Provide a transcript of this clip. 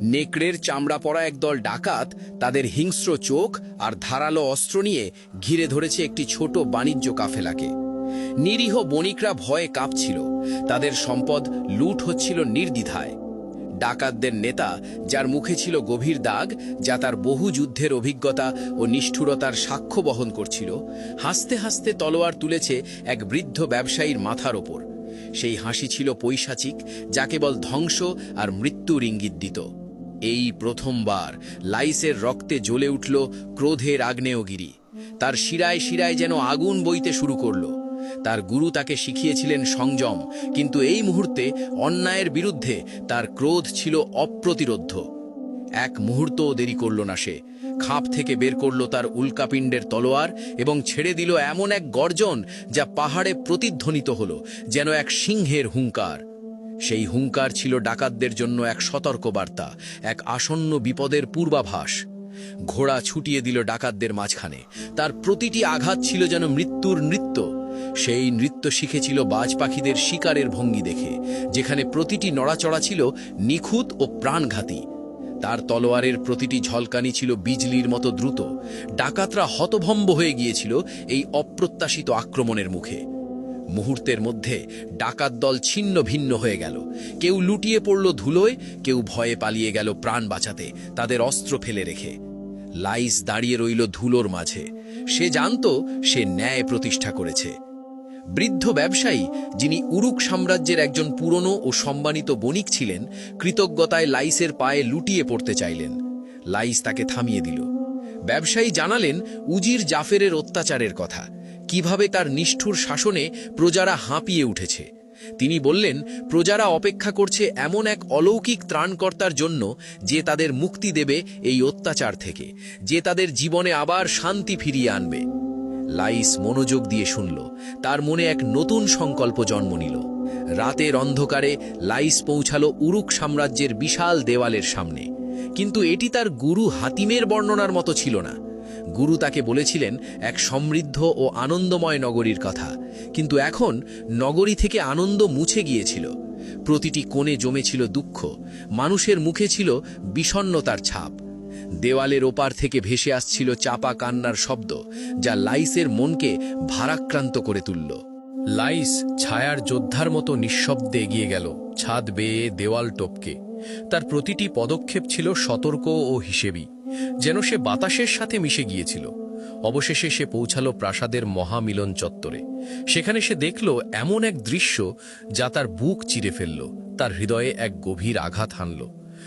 নেকড়ের চামড়া পরা একদল ডাকাত তাদের হিংস্র চোখ আর ধারালো অস্ত্র নিয়ে ঘিরে ধরেছে একটি ছোট বাণিজ্য কাফেলাকে। নিরীহ বণিকরা ভয়ে কাঁপছিল, তাদের সম্পদ লুট হচ্ছিল নির্দ্বিধায়। ডাকাতদের নেতা, যার মুখে ছিল গভীর দাগ যা তার বহু যুদ্ধের অভিজ্ঞতা ও নিষ্ঠুরতার সাক্ষ্য বহন করছিল, হাসতে হাসতে তলোয়ার তুলেছে এক বৃদ্ধ ব্যবসায়ীর মাথার ওপর। সেই হাসি ছিল পৈশাচিক, যা কেবল ধ্বংস আর মৃত্যুর ইঙ্গিত দিত। এই প্রথমবার লাইসের রক্তে জ্বলে উঠল ক্রোধের আগ্নেয়গিরি। তার শিরায় শিরায় যেন আগুন বইতে শুরু করল। তার গুরু তাকে শিখিয়েছিলেন সংযম, কিন্তু এই মুহূর্তে অন্যায়ের বিরুদ্ধে তার ক্রোধ ছিল অপ্রতিরোধ্য। এক মুহূর্তও দেরি করল না সে। খাপ থেকে বের করল তার উল্কাপিণ্ডের তলোয়ার এবং ছেড়ে দিল এমন এক গর্জন যা পাহাড়ে প্রতিধ্বনিত হল, যেন এক সিংহের হুঙ্কার। সেই হুঙ্কার ছিল ডাকাতদের জন্য এক সতর্কবার্তা, এক আসন্ন বিপদের পূর্বাভাস। ঘোড়া ছুটিয়ে দিল ডাকাতদের মাঝখানে। তার প্রতিটি আঘাত ছিল যেন মৃত্যুর নৃত্য। সেই নৃত্য শিখেছিল বাজ পাখিদের শিকারের ভঙ্গি দেখে, যেখানে প্রতিটি নড়াচড়া ছিল নিখুঁত ও প্রাণঘাতী। তার তলোয়ারের প্রতিটি ঝলকানি ছিল বিজলির মতো দ্রুত। ডাকাতরা হতভম্ব হয়ে গিয়েছিল এই অপ্রত্যাশিত আক্রমণের মুখে। মুহূর্তের মধ্যে ডাকাত দল ছিন্ন ভিন্ন হয়ে গেল। কেউ লুটিয়ে পড়ল ধুলোয়, কেউ ভয়ে পালিয়ে গেল প্রাণ বাঁচাতে, তাদের অস্ত্র ফেলে রেখে। লাইস দাঁড়িয়ে রইল ধুলোর মাঝে। সে জানত সে ন্যায় প্রতিষ্ঠা করেছে। বৃদ্ধ ব্যবসায়ী, যিনি উরুক সাম্রাজ্যের একজন পুরনো ও সম্মানিত বণিক ছিলেন, কৃতজ্ঞতায় লাইসের পায়ে লুটিয়ে পড়তে চাইলেন। লাইস তাকে থামিয়ে দিল। ব্যবসায়ী জানালেন উজির জাফেরের অত্যাচারের কথা, কিভাবে তার নিষ্ঠুর শাসনে প্রজারা হাঁপিয়ে উঠেছে। তিনি বললেন, প্রজারা অপেক্ষা করছে এমন এক অলৌকিক ত্রাণকর্তার জন্য, যে তাদের মুক্তি দেবে এই অত্যাচার থেকে, যে তাদের জীবনে আবার শান্তি ফিরিয়ে আনবে। লাইস মনোযোগ দিয়ে শুনল। তার মনে এক নতুন সংকল্প জন্ম নিল। রাতের অন্ধকারে লাইস পৌঁছালো উরুক সাম্রাজ্যের বিশাল দেওয়ালের সামনে। কিন্তু এটি তার গুরু হাতিমের বর্ণনার মতো ছিল না। গুরু তাকে বলেছিলেন এক সমৃদ্ধ ও আনন্দময় নগরীর কথা, কিন্তু এখন নগরী থেকে আনন্দ মুছে গিয়েছিল। প্রতিটি কোণে জমেছিল দুঃখ, মানুষের মুখে ছিল বিষণ্ণতার ছাপ। দেওয়ালের ওপার থেকে ভেসে আসছিল চাপা কান্নার শব্দ, যা লাইসের মনকে ভারাক্রান্ত করে তুলল। লাইস ছায়ার যোদ্ধার মতো নিঃশব্দে এগিয়ে গেল, ছাদ বেয়ে দেওয়াল টপকে। তার প্রতিটি পদক্ষেপ ছিল সতর্ক ও হিসেবি, যেন সে বাতাসের সাথে মিশে গিয়েছিল। অবশেষে সে পৌঁছালো প্রাসাদের মহামিলন চত্বরে। সেখানে সে দেখল এমন এক দৃশ্য যা তার বুক চিরে ফেলল, তার হৃদয়ে এক গভীর আঘাত হানল।